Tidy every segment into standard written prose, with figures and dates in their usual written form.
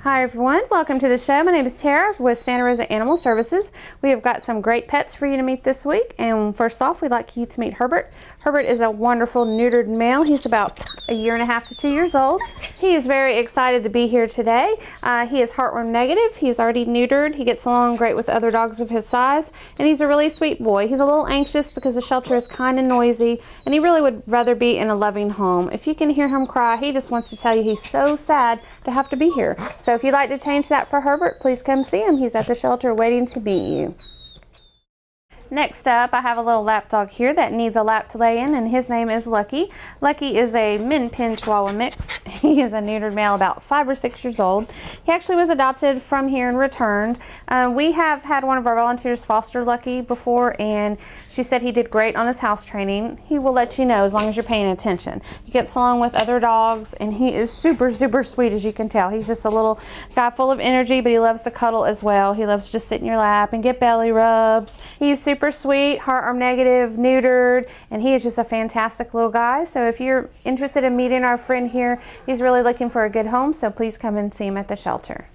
Hi everyone, welcome to the show. My name is Tara with Santa Rosa Animal Services. We have got some great pets for you to meet this week, and first off we'd like you to meet Herbert. Herbert is a wonderful neutered male. He's about 1.5 to 2 years old. He is very excited to be here today. He is heartworm negative. He's already neutered. He gets along great with other dogs of his size, and he's a really sweet boy. He's a little anxious because the shelter is kind of noisy, and he really would rather be in a loving home. If you can hear him cry, he just wants to tell you he's so sad to have to be here. So if you'd like to change that for Herbert, please come see him. He's at the shelter waiting to meet you. Next up, I have a little lap dog here that needs a lap to lay in, and his name is Lucky. Lucky is a Min Pin Chihuahua mix. He is a neutered male about 5 or 6 years old. He actually was adopted from here and returned. We have had one of our volunteers foster Lucky before, and she said he did great on his house training. He will let you know as long as you're paying attention. He gets along with other dogs, and he is super, super sweet, as you can tell. He's just a little guy full of energy, but he loves to cuddle as well. He loves to just sit in your lap and get belly rubs. He's super sweet, heartworm negative, neutered, and he is just a fantastic little guy. So if you're interested in meeting our friend here, he's really looking for a good home, so please come and see him at the shelter.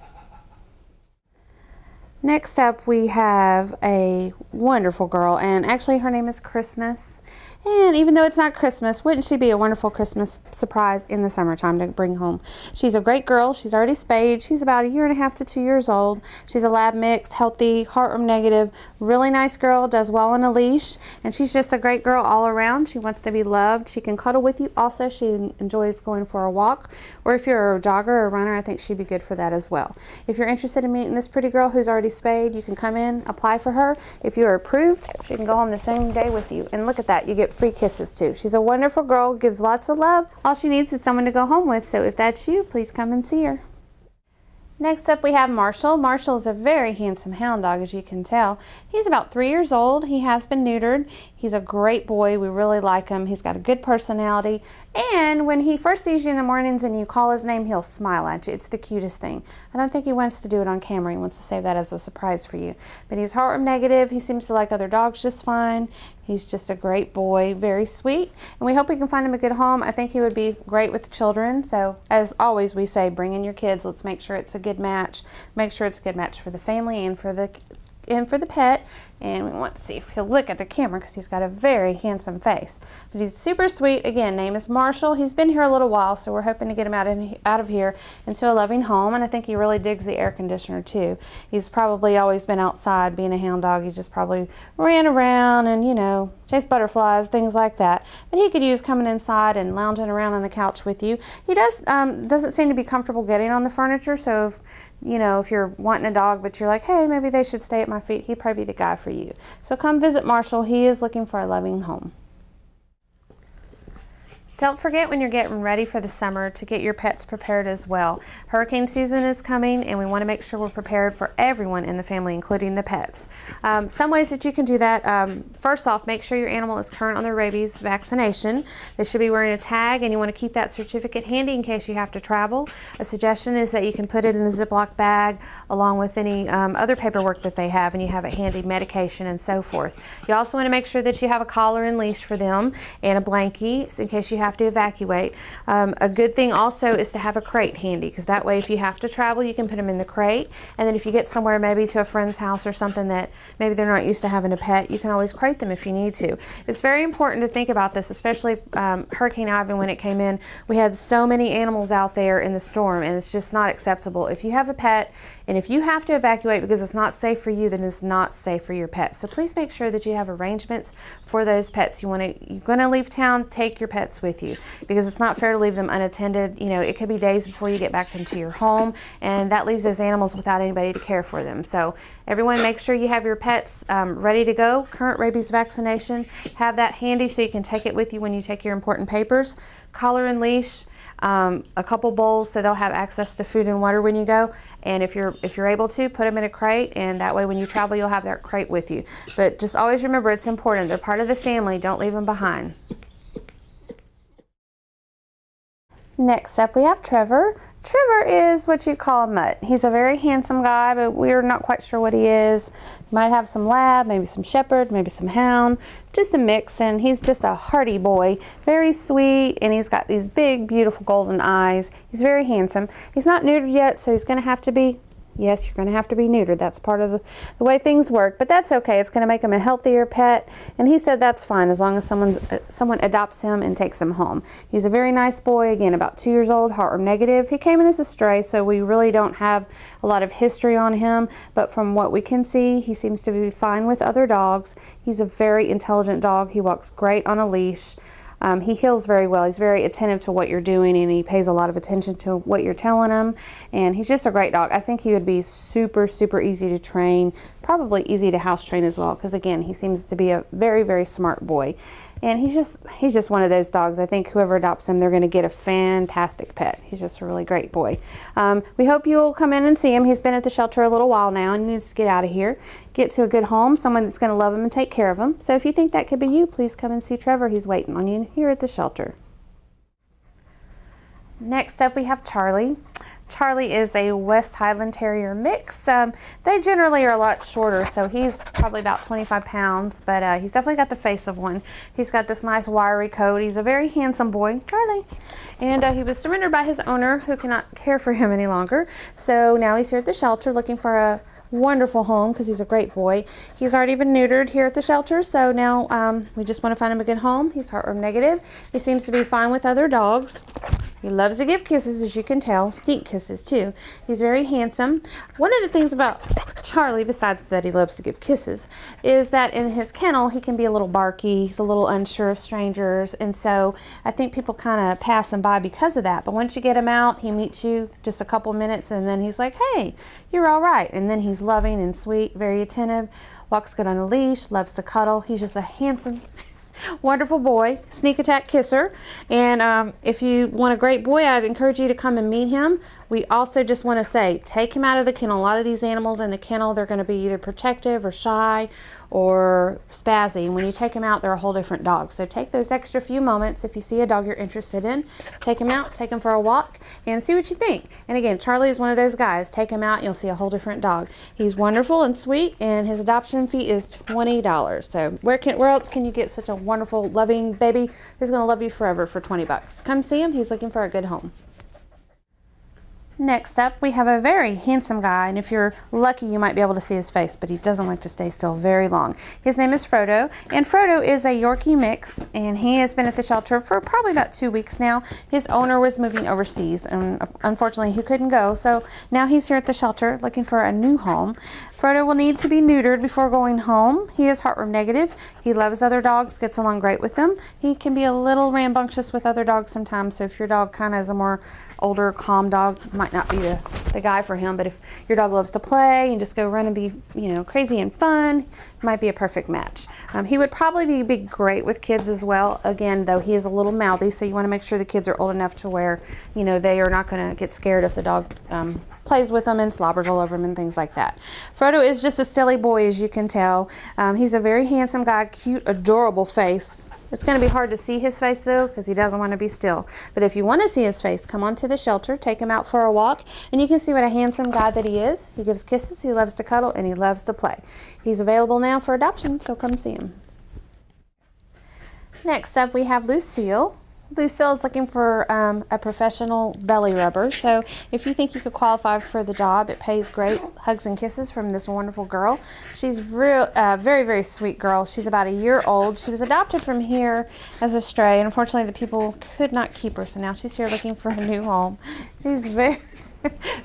Next up, we have a wonderful girl, and actually her name is Christmas. And even though it's not Christmas, wouldn't she be a wonderful Christmas surprise in the summertime to bring home? She's a great girl. She's already spayed. She's about 1.5 to 2 years old. She's a lab mix, healthy, heartworm negative, really nice girl, does well on a leash, and she's just a great girl all around. She wants to be loved. She can cuddle with you. Also, she enjoys going for a walk, or if you're a jogger or a runner, I think she'd be good for that as well. If you're interested in meeting this pretty girl who's already spayed, you can come in, apply for her. If you are approved, she can go home the same day with you. And look at that, you get free kisses too. She's a wonderful girl, gives lots of love. All she needs is someone to go home with, so if that's you, please come and see her. Next up, we have Marshall. Marshall is a very handsome hound dog, as you can tell. He's about 3 years old. He has been neutered. He's a great boy. We really like him. He's got a good personality. And when he first sees you in the mornings and you call his name, he'll smile at you. It's the cutest thing. I don't think he wants to do it on camera. He wants to save that as a surprise for you. But he's heartworm negative. He seems to like other dogs just fine. He's just a great boy, very sweet. And we hope we can find him a good home. I think he would be great with children. So as always, we say, bring in your kids. Let's make sure it's a good match. Make sure it's a good match for the family and for the pet. And we want to see if he'll look at the camera because he's got a very handsome face. But he's super sweet. Again, name is Marshall. He's been here a little while, so we're hoping to get him out of here into a loving home. And I think he really digs the air conditioner too. He's probably always been outside being a hound dog. He just probably ran around and, you know, chased butterflies, things like that. But he could use coming inside and lounging around on the couch with you. He doesn't seem to be comfortable getting on the furniture, so if if you're wanting a dog but you're like, hey, maybe they should stay at my feet, he'd probably be the guy for you. So come visit Marshall. He is looking for a loving home. Don't forget when you're getting ready for the summer to get your pets prepared as well. Hurricane season is coming, and we want to make sure we're prepared for everyone in the family, including the pets. Some ways that you can do that, first off, make sure your animal is current on their rabies vaccination. They should be wearing a tag, and you want to keep that certificate handy in case you have to travel. A suggestion is that you can put it in a Ziploc bag along with any other paperwork that they have, and you have it handy, medication and so forth. You also want to make sure that you have a collar and leash for them and a blankie in case you have to evacuate. A good thing also is to have a crate handy, because that way if you have to travel, you can put them in the crate, and then if you get somewhere, maybe to a friend's house or something that maybe they're not used to having a pet, you can always crate them if you need to. It's very important to think about this, especially Hurricane Ivan. When it came in, we had so many animals out there in the storm, and it's just not acceptable. If you have a pet and if you have to evacuate because it's not safe for you, then it's not safe for your pet. So please make sure that you have arrangements for those pets. You're going to leave town, take your pets with you, because it's not fair to leave them unattended. It could be days before you get back into your home, and that leaves those animals without anybody to care for them. So everyone, make sure you have your pets ready to go. Current rabies vaccination, have that handy so you can take it with you when you take your important papers. Collar and leash, a couple bowls so they'll have access to food and water when you go, and if you're able to, put them in a crate, and that way when you travel you'll have that crate with you. But just always remember, it's important. They're part of the family. Don't leave them behind. Next up, we have Trevor. Trevor is what you'd call a mutt. He's a very handsome guy, but we're not quite sure what he is. He might have some lab, maybe some shepherd, maybe some hound, just a mix, and he's just a hearty boy, very sweet, and he's got these big, beautiful golden eyes. He's very handsome. He's not neutered yet, so he's going to have to be. Yes, you're going to have to be neutered. That's part of the way things work, but that's okay. It's going to make him a healthier pet, and he said that's fine as long as someone adopts him and takes him home. He's a very nice boy, again, about 2 years old, heartworm negative. He came in as a stray, so we really don't have a lot of history on him, but from what we can see, he seems to be fine with other dogs. He's a very intelligent dog. He walks great on a leash. He heals very well. He's very attentive to what you're doing, and he pays a lot of attention to what you're telling him, and he's just a great dog. I think he would be super, super easy to train, probably easy to house train as well, because again, he seems to be a very, very smart boy. And he's just one of those dogs. I think whoever adopts him, they're going to get a fantastic pet. He's just a really great boy. We hope you'll come in and see him. He's been at the shelter a little while now and he needs to get out of here, get to a good home, someone that's going to love him and take care of him. So if you think that could be you, please come and see Trevor. He's waiting on you here at the shelter. Next up, we have Charlie. Charlie is a West Highland Terrier mix. They generally are a lot shorter, so he's probably about 25 pounds, but he's definitely got the face of one. He's got this nice wiry coat. He's a very handsome boy, Charlie. And he was surrendered by his owner, who cannot care for him any longer. So now he's here at the shelter looking for a wonderful home because he's a great boy. He's already been neutered here at the shelter, so now we just want to find him a good home. He's heartworm negative. He seems to be fine with other dogs. He loves to give kisses, as you can tell, sneak kisses too. He's very handsome. One of the things about Charlie, besides that he loves to give kisses, is that in his kennel he can be a little barky. He's a little unsure of strangers, and so I think people kind of pass him by because of that. But once you get him out, he meets you just a couple minutes, and then he's like, "Hey, you're all right." And then he's loving and sweet, very attentive, walks good on a leash, loves to cuddle. He's just a handsome, wonderful boy, sneak attack kisser. And if you want a great boy, I'd encourage you to come and meet him. We also just want to say, take him out of the kennel. A lot of these animals in the kennel, they're going to be either protective or shy or spazzy. And when you take them out, they're a whole different dog. So take those extra few moments. If you see a dog you're interested in, take him out, take him for a walk, and see what you think. And again, Charlie is one of those guys. Take him out, and you'll see a whole different dog. He's wonderful and sweet, and his adoption fee is $20. So where else can you get such a wonderful, loving baby who's going to love you forever for $20? Come see him. He's looking for a good home. Next up, we have a very handsome guy, and if you're lucky, you might be able to see his face, but he doesn't like to stay still very long. His name is Frodo, and Frodo is a Yorkie mix, and he has been at the shelter for probably about 2 weeks now. His owner was moving overseas, and unfortunately, he couldn't go, so now he's here at the shelter looking for a new home. Frodo will need to be neutered before going home. He is heartworm negative. He loves other dogs, gets along great with them. He can be a little rambunctious with other dogs sometimes, so if your dog kind of is a more older, calm dog, might not be the guy for him, but if your dog loves to play and just go run and be, crazy and fun, might be a perfect match. He would probably be great with kids as well. Again, though, he is a little mouthy, so you want to make sure the kids are old enough to where, they are not going to get scared if the dog plays with them and slobbers all over him and things like that. Frodo is just a silly boy, as you can tell. He's a very handsome guy, cute, adorable face. It's going to be hard to see his face, though, because he doesn't want to be still. But if you want to see his face, come on to the shelter, take him out for a walk, and you can see what a handsome guy that he is. He gives kisses, he loves to cuddle, and he loves to play. He's available now for adoption, so come see him. Next up, we have Lucille. Lucille is looking for a professional belly rubber. So if you think you could qualify for the job, it pays great. Hugs and kisses from this wonderful girl. She's very, very sweet girl. She's about a year old. She was adopted from here as a stray. And unfortunately, the people could not keep her. So now she's here looking for a new home. She's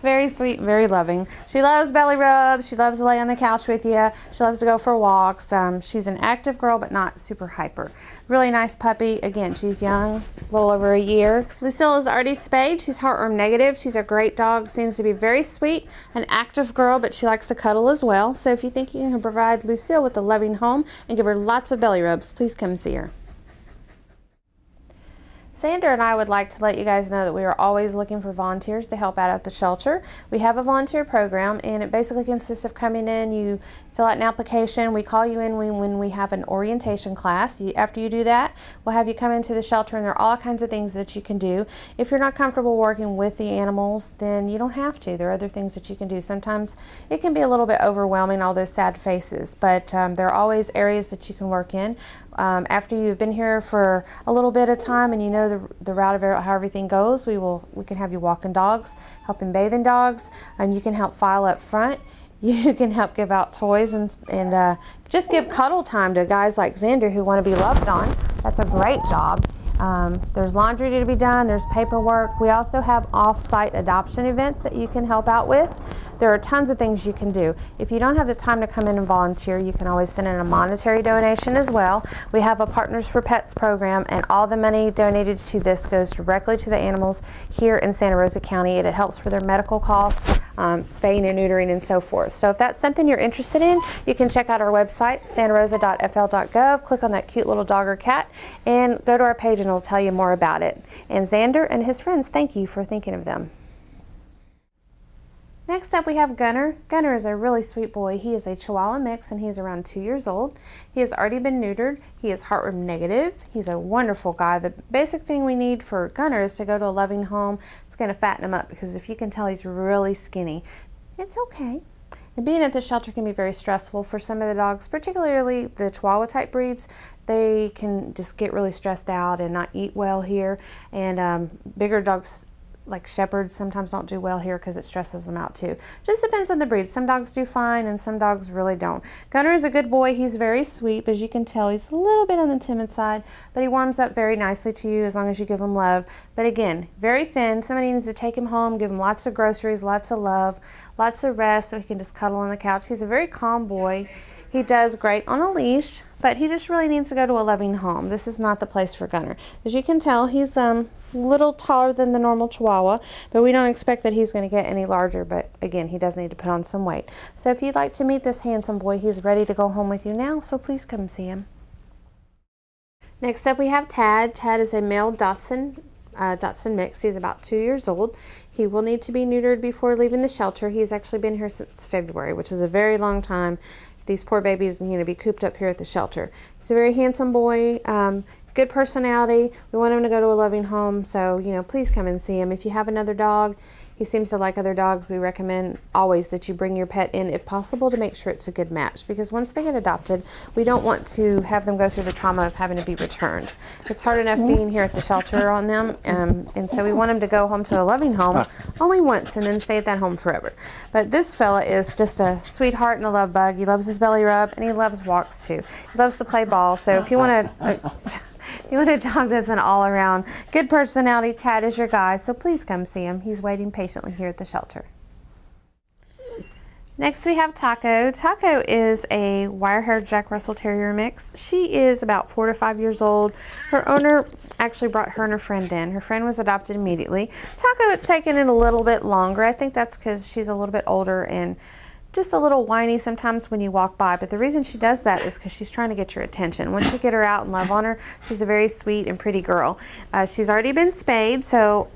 very sweet, very loving. She loves belly rubs. She loves to lay on the couch with you. She loves to go for walks. She's an active girl, but not super hyper. Really nice puppy. Again, she's young, a little over a year. Lucille is already spayed. She's heartworm negative. She's a great dog. Seems to be very sweet, an active girl, but she likes to cuddle as well. So if you think you can provide Lucille with a loving home and give her lots of belly rubs, please come see her. Xander and I would like to let you guys know that we are always looking for volunteers to help out at the shelter. We have a volunteer program, and it basically consists of coming in, you fill out an application, we call you in when we have an orientation class. After you do that, we'll have you come into the shelter, and there are all kinds of things that you can do. If you're not comfortable working with the animals, then you don't have to. There are other things that you can do. Sometimes it can be a little bit overwhelming, all those sad faces, but there are always areas that you can work in. After you've been here for a little bit of time and you know the route of how everything goes, we can have you walking dogs, helping bathing dogs. You can help file up front. You can help give out toys and just give cuddle time to guys like Xander who want to be loved on. That's a great job. There's laundry to be done. There's paperwork. We also have off-site adoption events that you can help out with. There are tons of things you can do. If you don't have the time to come in and volunteer, you can always send in a monetary donation as well. We have a Partners for Pets program, and all the money donated to this goes directly to the animals here in Santa Rosa County, and it helps for their medical costs, spaying and neutering and so forth. So if that's something you're interested in, you can check out our website, santarosa.fl.gov, click on that cute little dog or cat, and go to our page and it'll tell you more about it. And Xander and his friends, thank you for thinking of them. Next up we have Gunner. Gunner is a really sweet boy. He is a Chihuahua mix and he is around 2 years old. He has already been neutered. He is heartworm negative. He's a wonderful guy. The basic thing we need for Gunner is to go to a loving home. It's going to fatten him up because if you can tell he's really skinny, it's okay. And being at the shelter can be very stressful for some of the dogs, particularly the Chihuahua type breeds. They can just get really stressed out and not eat well here. And bigger dogs like shepherds sometimes don't do well here because it stresses them out too. Just depends on the breed. Some dogs do fine and some dogs really don't. Gunner is a good boy. He's very sweet, but as you can tell, he's a little bit on the timid side, but he warms up very nicely to you as long as you give him love. But again, very thin. Somebody needs to take him home, give him lots of groceries, lots of love, lots of rest so he can just cuddle on the couch. He's a very calm boy. He does great on a leash, but he just really needs to go to a loving home. This is not the place for Gunner. As you can tell, he's a little taller than the normal Chihuahua, but we don't expect that he's going to get any larger, but again, he does need to put on some weight. So if you'd like to meet this handsome boy, he's ready to go home with you now, so please come see him. Next up we have Tad. Tad is a male Dachshund mix. He's about 2 years old. He will need to be neutered before leaving the shelter. He's actually been here since February, which is a very long time. These poor babies need to be cooped up here at the shelter. He's a very handsome boy, good personality. We want him to go to a loving home, so please come and see him. If you have another dog, he seems to like other dogs. We recommend always that you bring your pet in if possible to make sure it's a good match, because once they get adopted, we don't want to have them go through the trauma of having to be returned. It's hard enough being here at the shelter on them, and so we want them to go home to a loving home only once and then stay at that home forever. But this fella is just a sweetheart and a love bug. He loves his belly rub and he loves walks too. He loves to play ball, so if you want a dog that's an all-around good personality, Tad is your guy, so please come see him. He's waiting patiently here at the shelter. Next we have Taco. Taco is a wire-haired Jack Russell Terrier mix. She is about 4 to 5 years old. Her owner actually brought her and her friend in. Her friend was adopted immediately. Taco, it's taken it a little bit longer. I think that's because she's a little bit older and just a little whiny sometimes when you walk by, but the reason she does that is because she's trying to get your attention. Once you get her out and love on her, she's a very sweet and pretty girl. She's already been spayed, so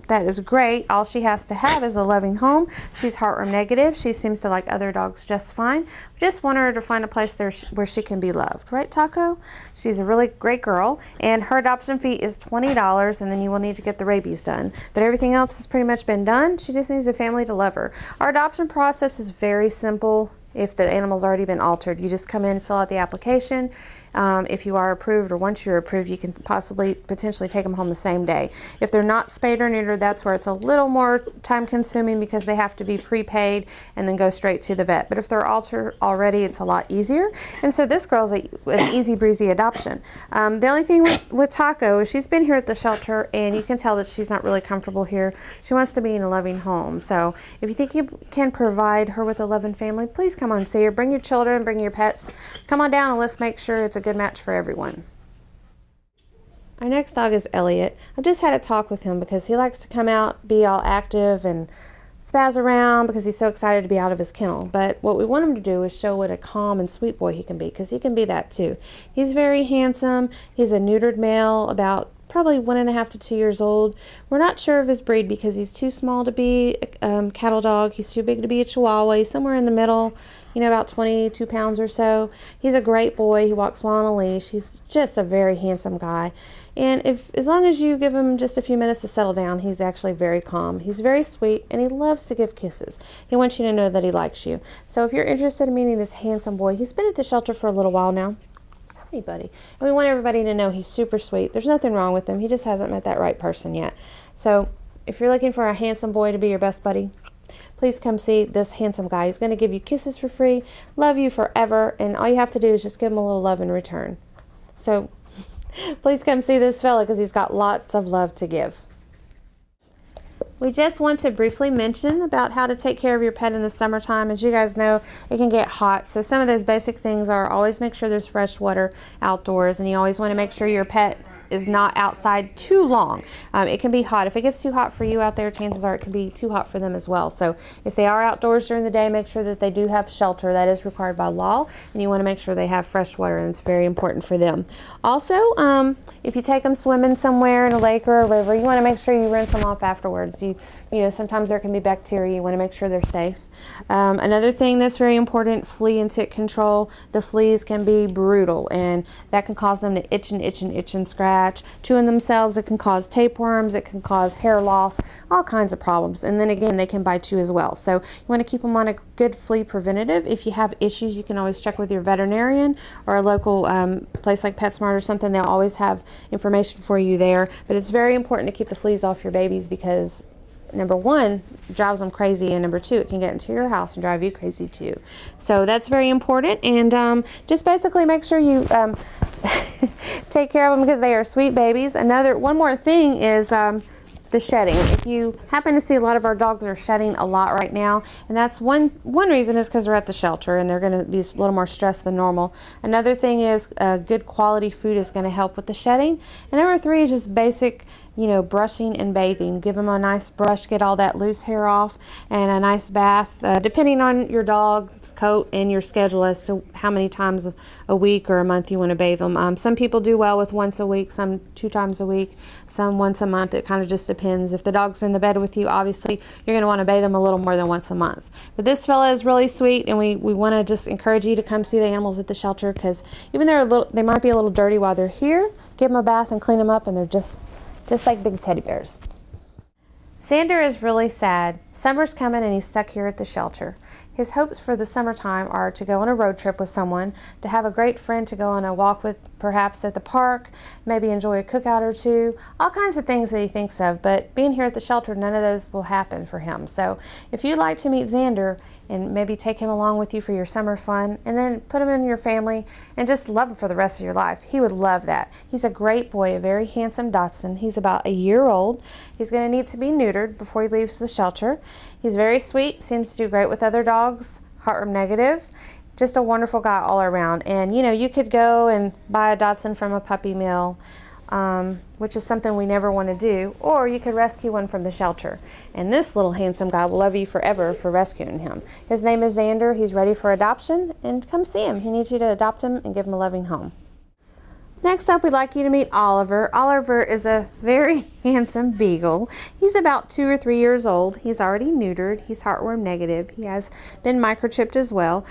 that is great. All she has to have is a loving home. She's heartworm negative. She seems to like other dogs just fine. We just want her to find a place there where she can be loved. Right, Taco? She's a really great girl, and her adoption fee is $20, and then you will need to get the rabies done. But everything else has pretty much been done. She just needs a family to love her. Our adoption process is very simple. If the animal's already been altered, you just come in, fill out the application. If you are approved, or once you're approved, you can potentially take them home the same day. If they're not spayed or neutered, that's where it's a little more time consuming because they have to be prepaid and then go straight to the vet. But if they're altered already, it's a lot easier. And so this girl's an easy breezy adoption. The only thing with Taco is she's been here at the shelter and you can tell that she's not really comfortable here. She wants to be in a loving home. So if you think you can provide her with a loving family, please come on, see her. Bring your children, bring your pets. Come on down and let's make sure it's a good match for everyone. Our next dog is Elliot. I've just had a talk with him because he likes to come out, be all active and spaz around because he's so excited to be out of his kennel. But what we want him to do is show what a calm and sweet boy he can be, because he can be that too. He's very handsome. He's a neutered male, about probably 1.5 to 2 years old. We're not sure of his breed because he's too small to be a cattle dog. He's too big to be a Chihuahua. He's somewhere in the middle, about 22 pounds or so. He's a great boy. He walks well on a leash. He's just a very handsome guy. And as long as you give him just a few minutes to settle down, he's actually very calm. He's very sweet, and he loves to give kisses. He wants you to know that he likes you. So if you're interested in meeting this handsome boy, he's been at the shelter for a little while now. Hey, buddy. And we want everybody to know he's super sweet. There's nothing wrong with him. He just hasn't met that right person yet. So if you're looking for a handsome boy to be your best buddy, please come see this handsome guy. He's going to give you kisses for free, love you forever, and all you have to do is just give him a little love in return. So please come see this fella because he's got lots of love to give. We just want to briefly mention about how to take care of your pet in the summertime. As you guys know, it can get hot. So some of those basic things are always make sure there's fresh water outdoors, and you always want to make sure your pet is not outside too long. It can be hot. If it gets too hot for you out there, chances are it can be too hot for them as well. So if they are outdoors during the day, make sure that they do have shelter. That is required by law, and you want to make sure they have fresh water, and it's very important for them. Also, if you take them swimming somewhere in a lake or a river, you want to make sure you rinse them off afterwards. Sometimes there can be bacteria. You want to make sure they're safe. Another thing that's very important, flea and tick control. The fleas can be brutal, and that can cause them to itch and scratch. Chewing themselves, it can cause tapeworms, it can cause hair loss, all kinds of problems. And then again, they can bite you as well. So you want to keep them on a good flea preventative. If you have issues, you can always check with your veterinarian or a local place like PetSmart or something. They'll always have information for you there. But it's very important to keep the fleas off your babies because number one, it drives them crazy, and number two, it can get into your house and drive you crazy too. So that's very important, and just basically make sure you take care of them because they are sweet babies. One more thing is the shedding. If you happen to see a lot of our dogs are shedding a lot right now, and that's one reason is because they're at the shelter and they're going to be a little more stressed than normal. Another thing is good quality food is going to help with the shedding. And number three is just basic brushing and bathing. Give them a nice brush, get all that loose hair off, and a nice bath, depending on your dog's coat and your schedule as to how many times a week or a month you want to bathe them. Some people do well with once a week, some 2 times a week, some once a month. It kind of just depends. If the dog's in the bed with you, obviously you're going to want to bathe them a little more than once a month. But this fella is really sweet, and we want to just encourage you to come see the animals at the shelter because even they might be a little dirty while they're here. Give them a bath and clean them up, and they're just like big teddy bears. Xander is really sad. Summer's coming and he's stuck here at the shelter. His hopes for the summertime are to go on a road trip with someone, to have a great friend to go on a walk with, perhaps at the park, maybe enjoy a cookout or two, all kinds of things that he thinks of. But being here at the shelter, none of those will happen for him. So if you'd like to meet Xander and maybe take him along with you for your summer fun and then put him in your family and just love him for the rest of your life, he would love that. He's a great boy, a very handsome Dachshund. He's about a year old. He's going to need to be neutered before he leaves the shelter. He's very sweet, seems to do great with other dogs, heartworm negative. Just a wonderful guy all around. And you could go and buy a Dachshund from a puppy mill, which is something we never want to do, or you could rescue one from the shelter. And this little handsome guy will love you forever for rescuing him. His name is Xander. He's ready for adoption, and come see him. He needs you to adopt him and give him a loving home. Next up, we'd like you to meet Oliver. Oliver is a very handsome beagle. He's about 2 or 3 years old. He's already neutered. He's heartworm negative. He has been microchipped as well.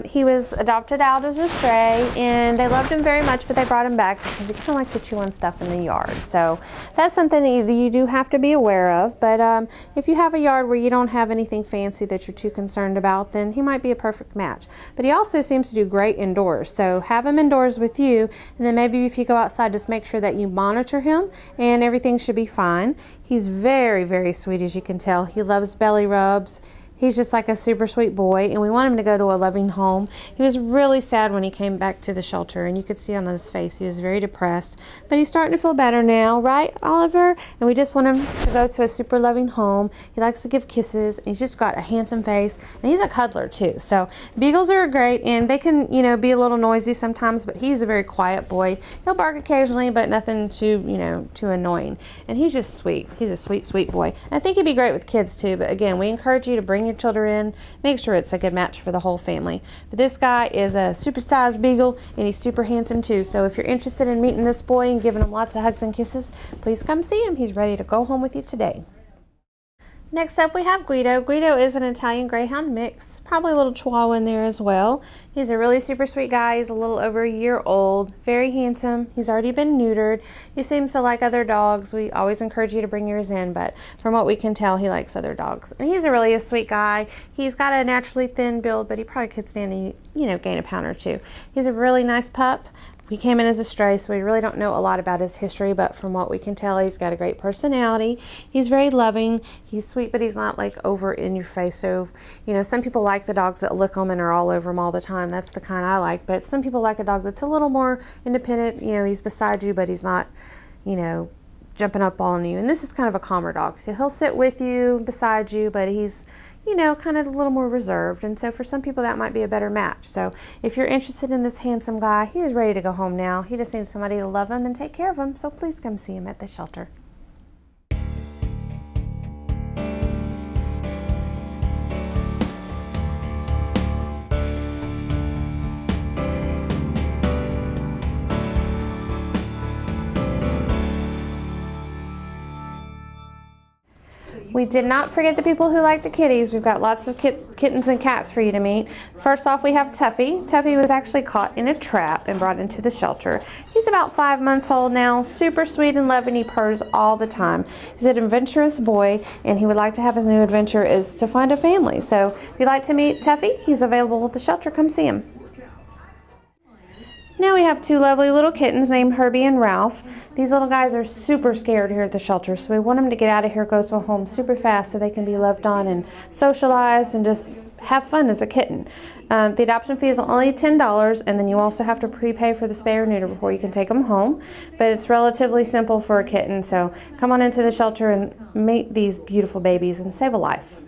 He was adopted out as a stray, and they loved him very much, but they brought him back because he kind of liked to chew on stuff in the yard. So that's something that you do have to be aware of. But if you have a yard where you don't have anything fancy that you're too concerned about, then he might be a perfect match. But he also seems to do great indoors. So have him indoors with you, and then maybe if you go outside, just make sure that you monitor him, and everything should be fine. He's very, very sweet, as you can tell. He loves belly rubs. He's just like a super sweet boy, and we want him to go to a loving home. He was really sad when he came back to the shelter, and you could see on his face he was very depressed. But he's starting to feel better now, right, Oliver? And we just want him to go to a super loving home. He likes to give kisses, and he's just got a handsome face, and he's a cuddler too. So beagles are great, and they can, be a little noisy sometimes, but he's a very quiet boy. He'll bark occasionally, but nothing too, too annoying. And he's just sweet. He's a sweet, sweet boy. And I think he'd be great with kids too. But again, we encourage you to bring your children in, make sure it's a good match for the whole family. But this guy is a supersized beagle, and he's super handsome too. So if you're interested in meeting this boy and giving him lots of hugs and kisses, please come see him. He's ready to go home with you today. Next up we have Guido. Guido is an Italian Greyhound mix, probably a little Chihuahua in there as well. He's a really super sweet guy. He's a little over a year old, very handsome. He's already been neutered. He seems to like other dogs. We always encourage you to bring yours in, but from what we can tell, he likes other dogs. And he's a sweet guy. He's got a naturally thin build, but he probably could stand to, gain a pound or two. He's a really nice pup. He came in as a stray, so we really don't know a lot about his history, but from what we can tell, he's got a great personality. He's very loving. He's sweet, but he's not like over in your face. So, some people like the dogs that lick them and are all over them all the time. That's the kind I like. But some people like a dog that's a little more independent. He's beside you, but he's not, jumping up on you. And this is kind of a calmer dog. So he'll sit with you, beside you, but he's kind of a little more reserved. And so for some people that might be a better match. So if you're interested in this handsome guy, he is ready to go home now. He just needs somebody to love him and take care of him. So please come see him at the shelter. We did not forget the people who like the kitties. We've got lots of kittens and cats for you to meet. First off, we have Tuffy. Tuffy was actually caught in a trap and brought into the shelter. He's about 5 months old now, super sweet and loving. He purrs all the time. He's an adventurous boy, and he would like to have his new adventure is to find a family. So if you'd like to meet Tuffy, he's available at the shelter. Come see him. Now we have two lovely little kittens named Herbie and Ralph. These little guys are super scared here at the shelter, so we want them to get out of here, go to a home super fast so they can be loved on and socialized and just have fun as a kitten. The adoption fee is only $10, and then you also have to prepay for the spay or neuter before you can take them home. But it's relatively simple for a kitten, so come on into the shelter and meet these beautiful babies and save a life.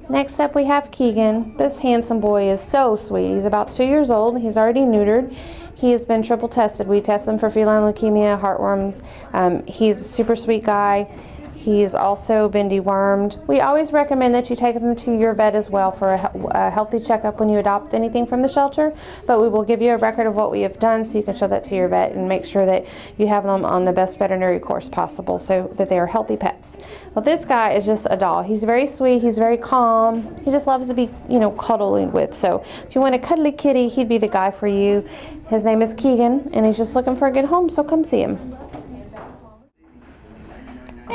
Next up we have Keegan. This handsome boy is so sweet. He's about 2 years old. He's already neutered. He has been triple tested. We test them for feline leukemia, heartworms. He's a super sweet guy. He's also been dewormed. We always recommend that you take them to your vet as well for a healthy checkup when you adopt anything from the shelter, but we will give you a record of what we have done so you can show that to your vet and make sure that you have them on the best veterinary course possible so that they are healthy pets. Well, this guy is just a doll. He's very sweet. He's very calm. He just loves to be, cuddling with. So if you want a cuddly kitty, he'd be the guy for you. His name is Keegan, and he's just looking for a good home, so come see him.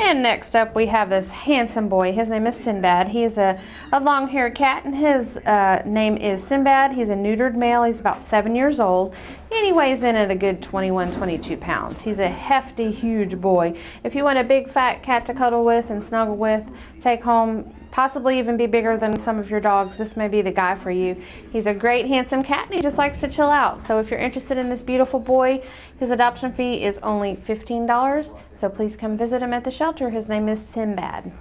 And next up we have this handsome boy. His name is Sinbad. He is a long-haired cat, and his name is Sinbad. He's a neutered male. He's about 7 years old, and he weighs in at a good 21, 22 pounds. He's a hefty, huge boy. If you want a big fat cat to cuddle with and snuggle with, take home, possibly even be bigger than some of your dogs, this may be the guy for you. He's a great handsome cat, and he just likes to chill out. So if you're interested in this beautiful boy, his adoption fee is only $15, so please come visit him at the shelter. His name is Sinbad.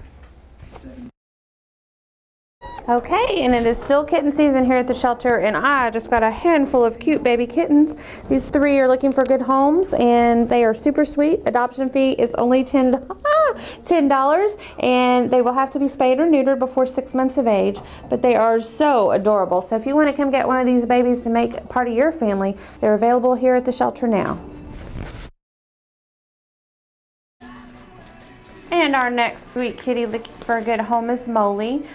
Okay, and it is still kitten season here at the shelter, and I just got a handful of cute baby kittens. These three are looking for good homes, and they are super sweet. Adoption fee is only $10, and they will have to be spayed or neutered before 6 months of age, but they are so adorable. So if you want to come get one of these babies to make part of your family, they're available here at the shelter now. And our next sweet kitty looking for a good home is Molly.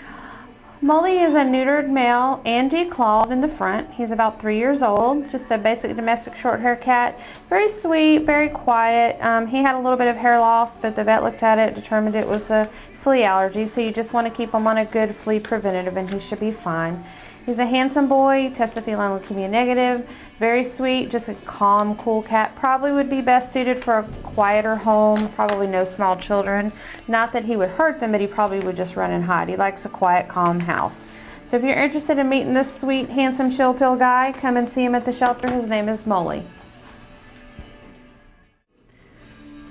Molly is a neutered male and declawed in the front. He's about 3 years old, just a basic domestic short hair cat. Very sweet, very quiet. He had a little bit of hair loss, but the vet looked at it, determined it was a flea allergy, so you just want to keep him on a good flea preventative and he should be fine. He's a handsome boy, tested feline leukemia negative, very sweet, just a calm, cool cat. Probably would be best suited for a quieter home, probably no small children. Not that he would hurt them, but he probably would just run and hide. He likes a quiet, calm house. So if you're interested in meeting this sweet, handsome chill pill guy, come and see him at the shelter. His name is Molly.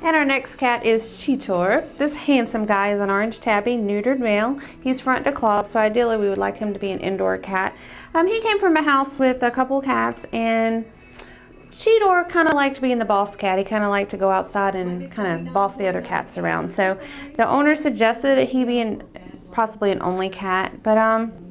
And our next cat is Cheetor. This handsome guy is an orange tabby, neutered male. He's front declawed, so ideally we would like him to be an indoor cat. He came from a house with a couple cats, and Cheetor kind of liked being the boss cat. He kind of liked to go outside and kind of boss the other cats around. So the owner suggested that he be possibly an only cat, but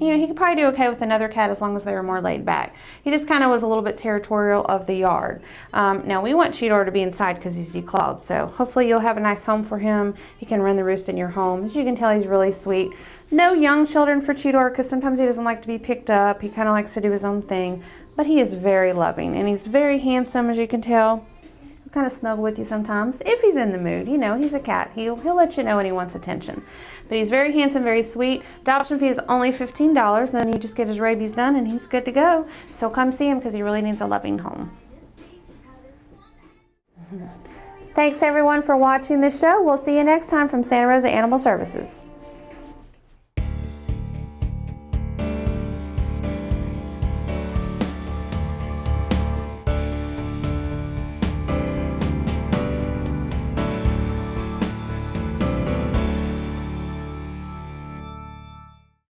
you know, he could probably do okay with another cat as long as they were more laid back. He just kind of was a little bit territorial of the yard. Now we want Cheetor to be inside because he's declawed, so hopefully you'll have a nice home for him. He can run the roost in your home. As you can tell, he's really sweet. No young children for Cheetor because sometimes he doesn't like to be picked up. He kind of likes to do his own thing, but he is very loving and he's very handsome, as you can tell. He'll kind of snuggle with you sometimes if he's in the mood. You know, he's a cat. He'll let you know when he wants attention. But he's very handsome, very sweet. Adoption fee is only $15. Then you just get his rabies done and he's good to go. So come see him because he really needs a loving home. Thanks everyone for watching this show. We'll see you next time from Santa Rosa Animal Services.